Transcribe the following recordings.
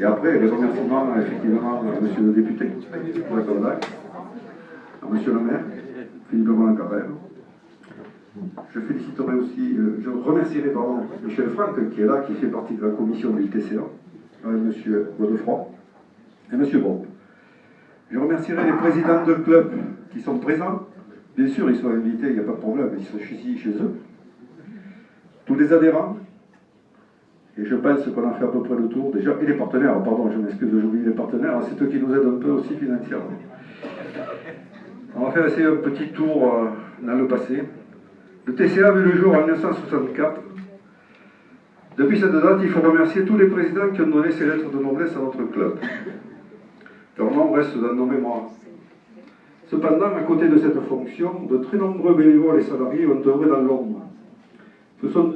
Et après, les remerciements, effectivement, à monsieur le député, à monsieur le maire, Philippe Blanc-Carrère. Je féliciterai aussi, je remercierai pardon, Michel Franck, qui est là, qui fait partie de la commission du TCA, avec monsieur Godefroy et monsieur Bon. Je remercierai les présidents de clubs qui sont présents. Bien sûr, ils sont invités, il n'y a pas de problème, ils sont ici chez eux. Tous les adhérents, et je pense qu'on a fait à peu près le tour déjà, et les partenaires, pardon, je m'excuse, j'oublie les partenaires, c'est eux qui nous aident un peu aussi financièrement. On va faire essayer un petit tour dans le passé. Le TCA a vu le jour en 1964. Depuis cette date, il faut remercier tous les présidents qui ont donné ces lettres de noblesse à notre club. Leur nom reste dans nos mémoires. Cependant, à côté de cette fonction, de très nombreux bénévoles et salariés ont œuvré dans l'ombre. Ce sont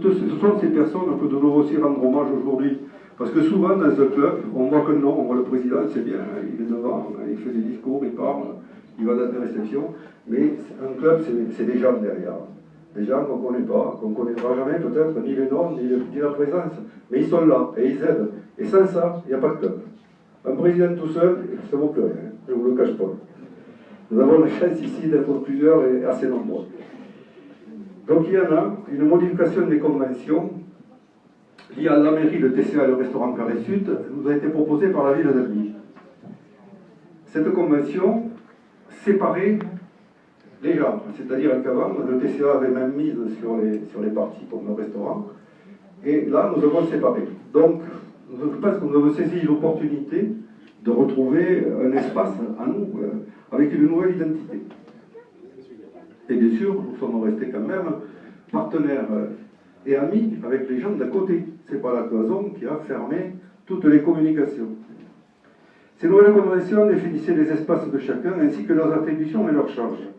ces personnes que nous devons aussi rendre hommage aujourd'hui. Parce que souvent, dans ce club, on voit que non, on voit le président, c'est bien, il est devant, il fait des discours, il parle, il va dans des réceptions. Mais un club, c'est des gens derrière. Des gens qu'on ne connaît pas, qu'on ne connaîtra jamais peut-être, ni les noms, ni la présence. Mais ils sont là, et ils aident. Et sans ça, il n'y a pas de club. Un président tout seul, ça ne vaut plus rien, je ne vous le cache pas. Nous avons la chance ici d'être plusieurs et assez nombreux. Donc il y en a une modification des conventions liée à la mairie, le TCA et le restaurant Carré Sud nous a été proposée par la ville d'Albi. Cette convention séparait les gens, c'est-à-dire qu'avant, le TCA avait même mise sur les parties comme le restaurant, et là nous avons séparé. Donc je pense que nous avons saisi l'opportunité de retrouver un espace à nous, avec une nouvelle identité. Et bien sûr, nous sommes restés quand même partenaires et amis avec les gens d'à côté. Ce n'est pas la cloison qui a fermé toutes les communications. Ces nouvelles conventions définissaient les espaces de chacun ainsi que leurs attributions et leurs charges.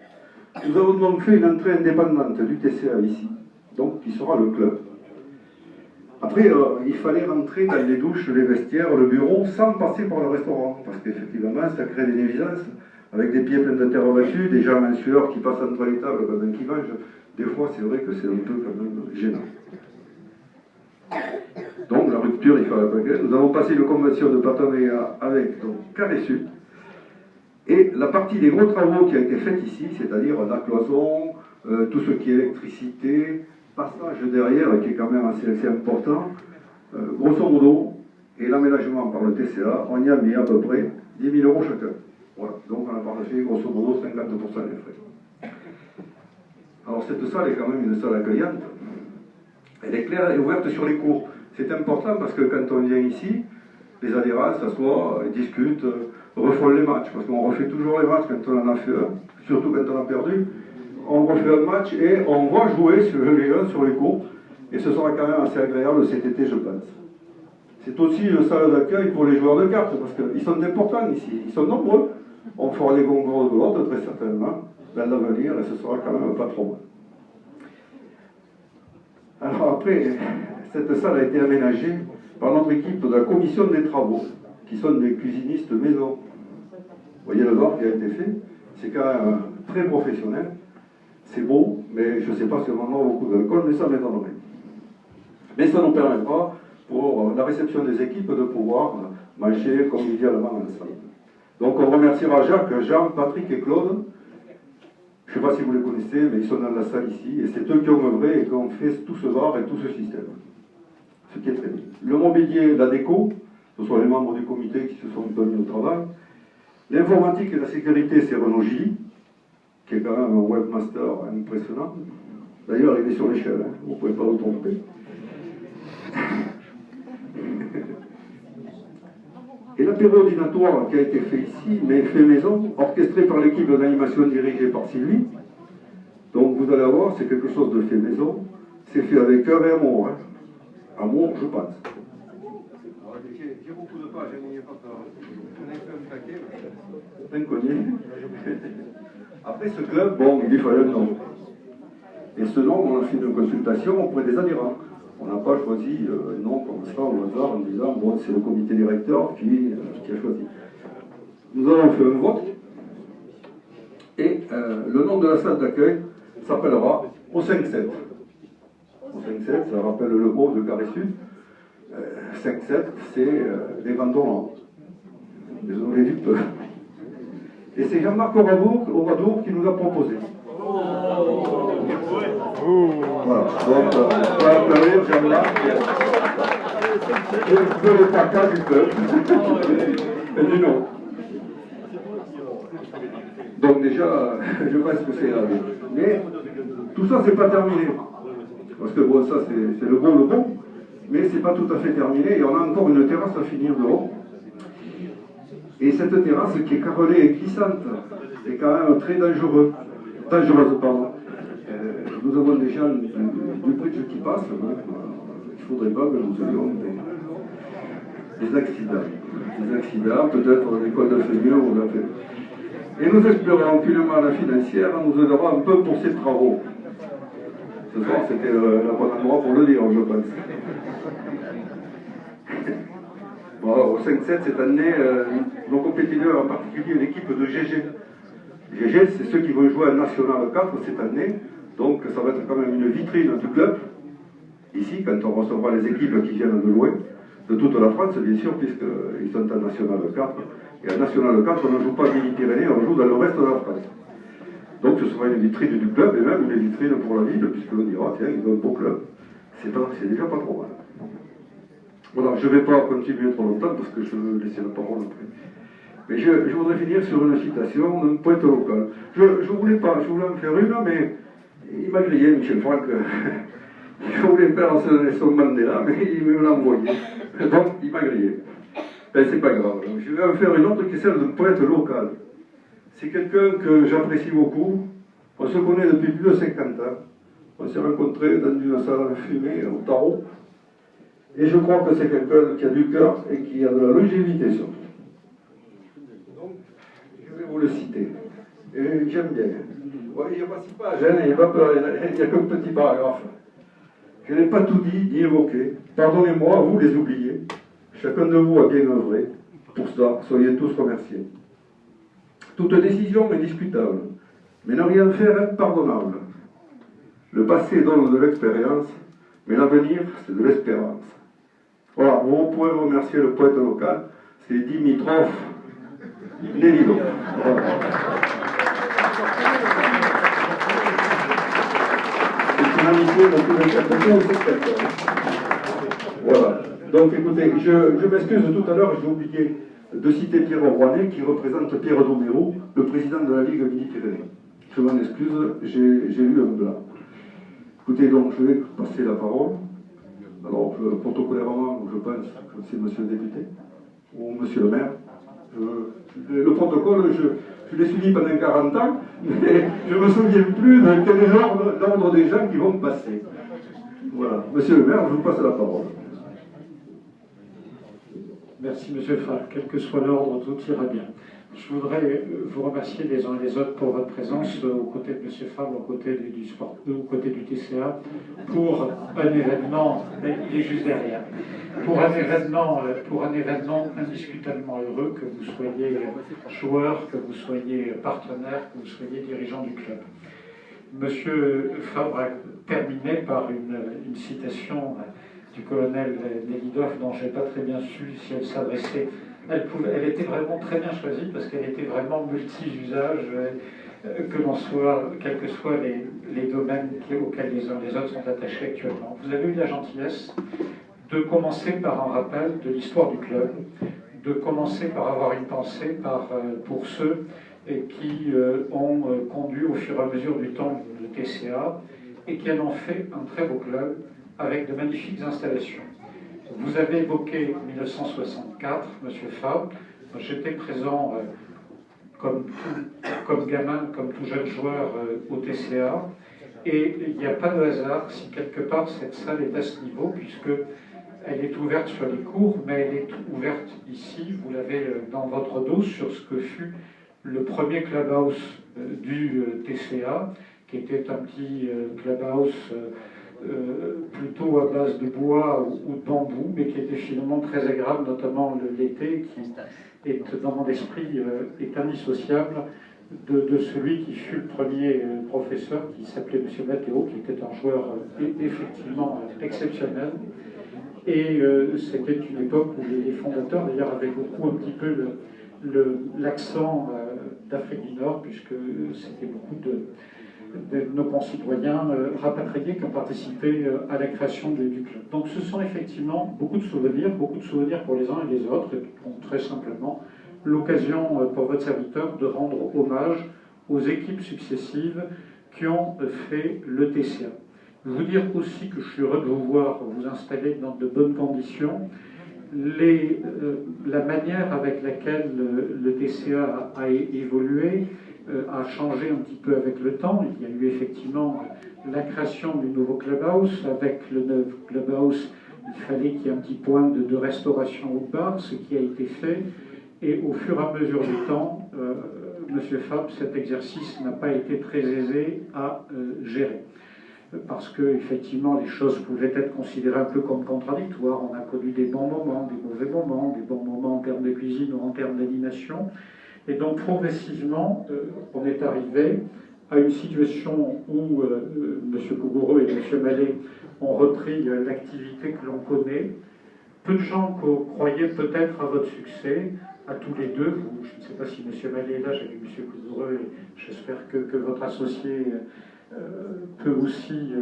Nous avons donc fait une entrée indépendante du TCA ici, donc qui sera le club. Après, il fallait rentrer dans les douches, les vestiaires, le bureau, sans passer par le restaurant, parce qu'effectivement, ça crée des nuisances, avec des pieds pleins de terre battue, des gens en sueur qui passent entre les tables pendant qu'ils mangent. Des fois, c'est vrai que c'est un peu quand même gênant. Donc, la rupture, il fallait pas. Nous avons passé une convention de partenariat avec Carré Sud, et la partie des gros travaux qui a été faite ici, c'est-à-dire la cloison, tout ce qui est électricité, passage derrière, qui est quand même assez important, grosso modo, et l'aménagement par le TCA, on y a mis à peu près 10 000 € chacun. Voilà, donc on a partagé grosso modo 50% des frais. Alors cette salle est quand même une salle accueillante. Elle est claire et ouverte sur les cours. C'est important parce que quand on vient ici, les adhérents s'assoient, discutent, refont les matchs, parce qu'on refait toujours les matchs quand on en a fait un, surtout quand on a perdu. On refait un match et on va jouer sur les uns sur les cours. Et ce sera quand même assez agréable cet été, je pense. C'est aussi une salle d'accueil pour les joueurs de cartes, parce qu'ils sont importants ici, ils sont nombreux. On fera des concours de l'autre, très certainement, dans l'avenir, et ce sera quand même pas trop mal. Alors après, cette salle a été aménagée par notre équipe de la commission des travaux, qui sont des cuisinistes maison. Vous voyez le bar qui a été fait, c'est quand même très professionnel. C'est beau, mais je ne sais pas si on en a beaucoup d'alcool, mais ça m'étonnerait. Mais ça nous permettra, pour la réception des équipes, de pouvoir manger convivialement ensemble. Donc on remerciera Jacques, Jean, Patrick et Claude. Je ne sais pas si vous les connaissez, mais ils sont dans la salle ici, et c'est eux qui ont œuvré et qui ont fait tout ce bar et tout ce système. Ce qui est très bien. Le mobilier, la déco, ce sont les membres du comité qui se sont mis au travail. L'informatique et la sécurité, c'est Renaud Gilly, qui est quand même un webmaster impressionnant. D'ailleurs, il est sur l'échelle, hein, vous ne pouvez pas vous tromper. Et l'apéro dînatoire qui a été fait ici, mais fait maison, orchestré par l'équipe d'animation dirigée par Sylvie. Donc vous allez voir, c'est quelque chose de fait maison. C'est fait avec cœur et amour. Hein. Amour, je pense. J'ai beaucoup de pages, n'ayez pas peur. J'en ai fait un paquet, mais inconnu. Après ce club, bon, il lui fallait un nom. Et ce nom, on a fait une consultation auprès des adhérents. On n'a pas choisi un nom comme ça au hasard en disant, bon, c'est le comité directeur qui a choisi. Nous avons fait un vote, et le nom de la salle d'accueil s'appellera au 5-7. Au 5-7, ça rappelle le haut de Carré Sud. 5-7, c'est les Vendômois, les ouvriers du peuple. Et c'est Jean-Marc Oradour qui nous a proposé. Voilà, donc on va applaudir Jean-Marc, le placard du peuple, et du nom. Donc déjà, je pense que c'est là. Mais tout ça, c'est pas terminé. Parce que bon, ça, c'est le bon, mais c'est pas tout à fait terminé. Et on a encore une terrasse à finir de haut. Et cette terrasse qui est carrelée et glissante, est quand même très dangereuse. Nous avons des gens du bridge qui passent, donc il ne faudrait pas que nous ayons des accidents. Des accidents, peut-être l'école de Fémur ou la fait. Et nous espérons qu'une manne financière nous aidera un peu pour ces travaux. Ce soir, c'était le bon endroit pour le dire, je pense. Bon, au 5-7, cette année, nos compétiteurs, en particulier l'équipe de GG. GG, c'est ceux qui vont jouer à National 4 cette année. Donc, ça va être quand même une vitrine du club. Ici, quand on recevra les équipes qui viennent de loin, de toute la France, bien sûr, puisqu'ils sont en National 4. Et en National 4, on ne joue pas à Midi-Pyrénées, on joue dans le reste de la France. Donc, ce sera une vitrine du club et même une vitrine pour la ville, puisqu'on dira, tiens, ils ont un beau club. C'est déjà pas trop mal. Voilà, je ne vais pas continuer trop longtemps parce que je vais laisser la parole après. Mais je voudrais finir sur une citation d'un poète local. Je voulais en faire une, mais il m'a grillé, Michel Franck. Je voulais faire son Mandela, mais il me l'a envoyé. Donc, il m'a grillé. Ben, c'est pas grave. Je vais en faire une autre qui est celle d'un poète local. C'est quelqu'un que j'apprécie beaucoup. On se connaît depuis plus de 50 ans. On s'est rencontrés dans une salle de fumée au tarot. Et je crois que c'est quelqu'un qui a du cœur et qui a de la longévité surtout. Donc, je vais vous le citer. Et j'aime bien. Ouais, il n'y a pas 6 pages, hein, il n'y a pas peur, il n'y a qu'un petit paragraphe. Je n'ai pas tout dit ni évoqué. Pardonnez-moi, vous les oubliés. Chacun de vous a bien œuvré. Pour cela, soyez tous remerciés. Toute décision est discutable, mais ne rien faire est pardonnable. Le passé donne de l'expérience, mais l'avenir, c'est de l'espérance. Voilà, vous pouvez remercier le poète local, c'est Dimitrov Nelilov. Voilà. C'est une amitié de tous les quelqu'un. Voilà. Donc écoutez, je m'excuse tout à l'heure, j'ai oublié de citer Pierre Rouanet, qui représente Pierre Doméro, le président de la Ligue Midi-Pyrénées. Je m'en excuse, j'ai eu un blanc. Écoutez, donc je vais passer la parole. Alors, protocolairement, je pense que c'est monsieur le député ou monsieur le maire. Le protocole, je l'ai suivi pendant 40 ans, mais je ne me souviens plus de quel est l'ordre des gens qui vont passer. Voilà. Monsieur le maire, je vous passe la parole. Merci, monsieur Fall. Quel que soit l'ordre, tout ira bien. Je voudrais vous remercier les uns et les autres pour votre présence aux côtés de monsieur Fall, aux côtés du sport, aux côtés du TCA, pour un événement, il est juste derrière, pour un événement indiscutablement heureux, que vous soyez joueur, que vous soyez partenaire, que vous soyez dirigeant du club. Monsieur Fabre a terminé par une citation du colonel Nelilov, dont je n'ai pas très bien su si elle s'adressait. Elle était vraiment très bien choisie parce qu'elle était vraiment multi-usage, que l'on soit, quels que soient les domaines auxquels les uns et les autres sont attachés actuellement. Vous avez eu la gentillesse de commencer par un rappel de l'histoire du club, de commencer par avoir une pensée pour ceux qui ont conduit au fur et à mesure du temps le TCA et qui en ont fait un très beau club avec de magnifiques installations. Vous avez évoqué 1964, monsieur Fabre. J'étais présent comme gamin, comme tout jeune joueur au TCA. Et il n'y a pas de hasard si quelque part cette salle est à ce niveau, puisqu'elle est ouverte sur les cours, mais elle est ouverte ici, vous l'avez dans votre dos, sur ce que fut le premier clubhouse du TCA, qui était un petit clubhouse plutôt à base de bois ou de bambou, mais qui était finalement très agréable, notamment l'été, qui est, dans mon esprit, est indissociable de celui qui fut le premier professeur, qui s'appelait M. Matteo, qui était un joueur effectivement exceptionnel. Et c'était une époque où les fondateurs, d'ailleurs, avaient beaucoup un petit peu l'accent d'Afrique du Nord, puisque c'était beaucoup de nos concitoyens rapatriés qui ont participé à la création du club. Donc ce sont effectivement beaucoup de souvenirs pour les uns et les autres, et donc, très simplement l'occasion pour votre serviteur de rendre hommage aux équipes successives qui ont fait le TCA. Vous dire aussi que je suis heureux de vous voir vous installer dans de bonnes conditions. La manière avec laquelle le TCA a évolué a changé un petit peu avec le temps. Il y a eu effectivement la création du nouveau clubhouse. Avec le nouveau clubhouse, il fallait qu'il y ait un petit point de restauration au bar, ce qui a été fait. Et au fur et à mesure du temps, Monsieur Fabre, cet exercice n'a pas été très aisé à gérer. Parce que effectivement les choses pouvaient être considérées un peu comme contradictoires. On a connu des bons moments, des mauvais moments, des bons moments en termes de cuisine ou en termes d'animation. Et donc progressivement, on est arrivé à une situation où M. Cougoureux et M. Mallet ont repris l'activité que l'on connaît. Peu de gens croyaient peut-être à votre succès, à tous les deux. Je ne sais pas si M. Mallet est là, j'ai vu M. Cougoureux, et j'espère que votre associé peut aussi,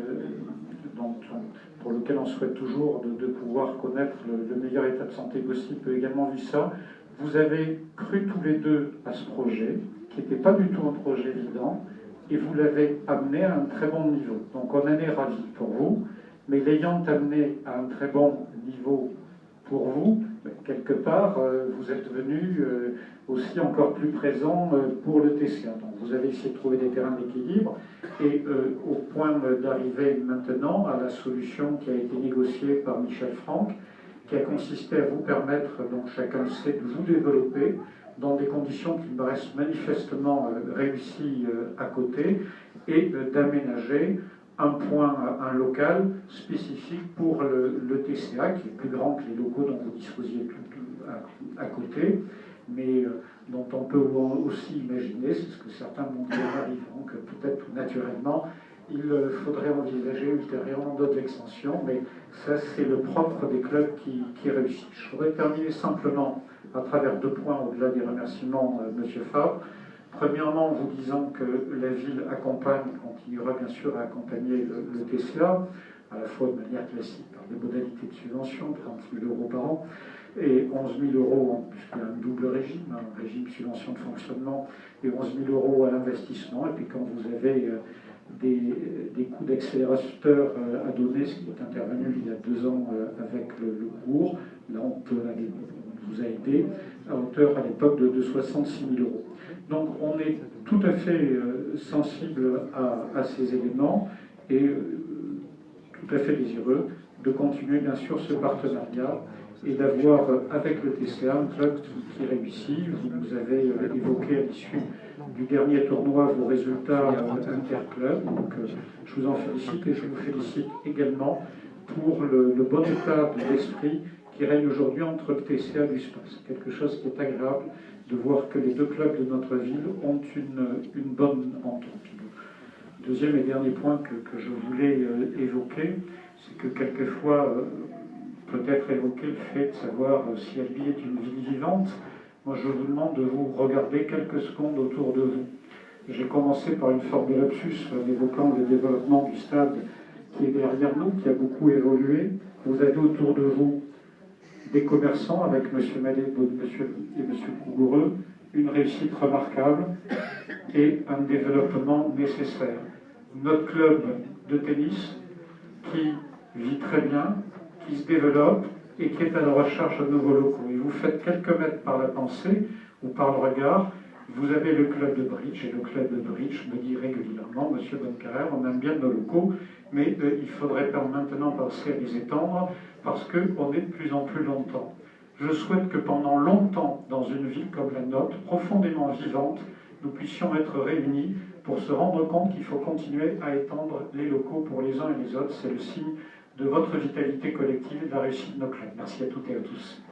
pour lequel on souhaite toujours de pouvoir connaître le meilleur état de santé possible, peut également vu ça. Vous avez cru tous les deux à ce projet, qui n'était pas du tout un projet évident, et vous l'avez amené à un très bon niveau. Donc on en est ravis pour vous, mais l'ayant amené à un très bon niveau pour vous, quelque part, vous êtes venu aussi encore plus présent pour le TCA. Donc vous avez essayé de trouver des terrains d'équilibre, et au point d'arriver maintenant à la solution qui a été négociée par Michel Franck, qui a consisté à vous permettre, donc chacun le sait, de vous développer dans des conditions qui me paraissent manifestement réussies à côté, et d'aménager un point, un local spécifique pour le TCA, qui est plus grand que les locaux dont vous disposiez à côté, mais dont on peut aussi imaginer, c'est ce que certains m'ont dit en arrivant, que peut-être naturellement, il faudrait envisager ultérieurement d'autres extensions, mais ça c'est le propre des clubs qui réussit. Je voudrais terminer simplement à travers deux points au-delà des remerciements M. Fabre. Premièrement, en vous disant que la ville continuera bien sûr à accompagner le TCA, à la fois de manière classique par des modalités de subvention, 30 000 € par an, et 11 000 €, puisqu'il y a un double régime, un régime subvention de fonctionnement, et 11 000 € à l'investissement. Et puis quand vous avez des coûts d'accélérateur à donner, ce qui est intervenu il y a 2 ans avec le cours, là on vous a aidé, à hauteur à l'époque de 66 000 €. Donc on est tout à fait sensible à ces éléments et tout à fait désireux de continuer bien sûr ce partenariat et d'avoir avec le TCA un club qui réussit. Vous avez évoqué à l'issue du dernier tournoi vos résultats interclubs, donc je vous en félicite, et je vous félicite également pour le bon état d'esprit qui règne aujourd'hui entre le TCA et l'USPAS. Quelque chose qui est agréable de voir que les deux clubs de notre ville ont une bonne entente. Deuxième et dernier point que je voulais évoquer, c'est que quelquefois, peut-être évoquer le fait de savoir si Albi est une ville vivante. Moi, je vous demande de vous regarder quelques secondes autour de vous. J'ai commencé par une forme de lapsus en évoquant le développement du stade qui est derrière nous, qui a beaucoup évolué. Vous avez autour de vous des commerçants avec M. Mallet et M. Cougoureux, une réussite remarquable et un développement nécessaire. Notre club de tennis qui vit très bien, qui se développe et qui est à la recherche de nouveaux locaux. Et vous faites quelques mètres par la pensée ou par le regard, vous avez le club de bridge, et le club de bridge me dit régulièrement, Monsieur Bonnecarrère, on aime bien nos locaux, mais il faudrait maintenant penser à les étendre parce qu'on est de plus en plus longtemps. Je souhaite que pendant longtemps, dans une ville comme la nôtre, profondément vivante, nous puissions être réunis pour se rendre compte qu'il faut continuer à étendre les locaux pour les uns et les autres. C'est le signe de votre vitalité collective et de la réussite de nos clubs. Merci à toutes et à tous.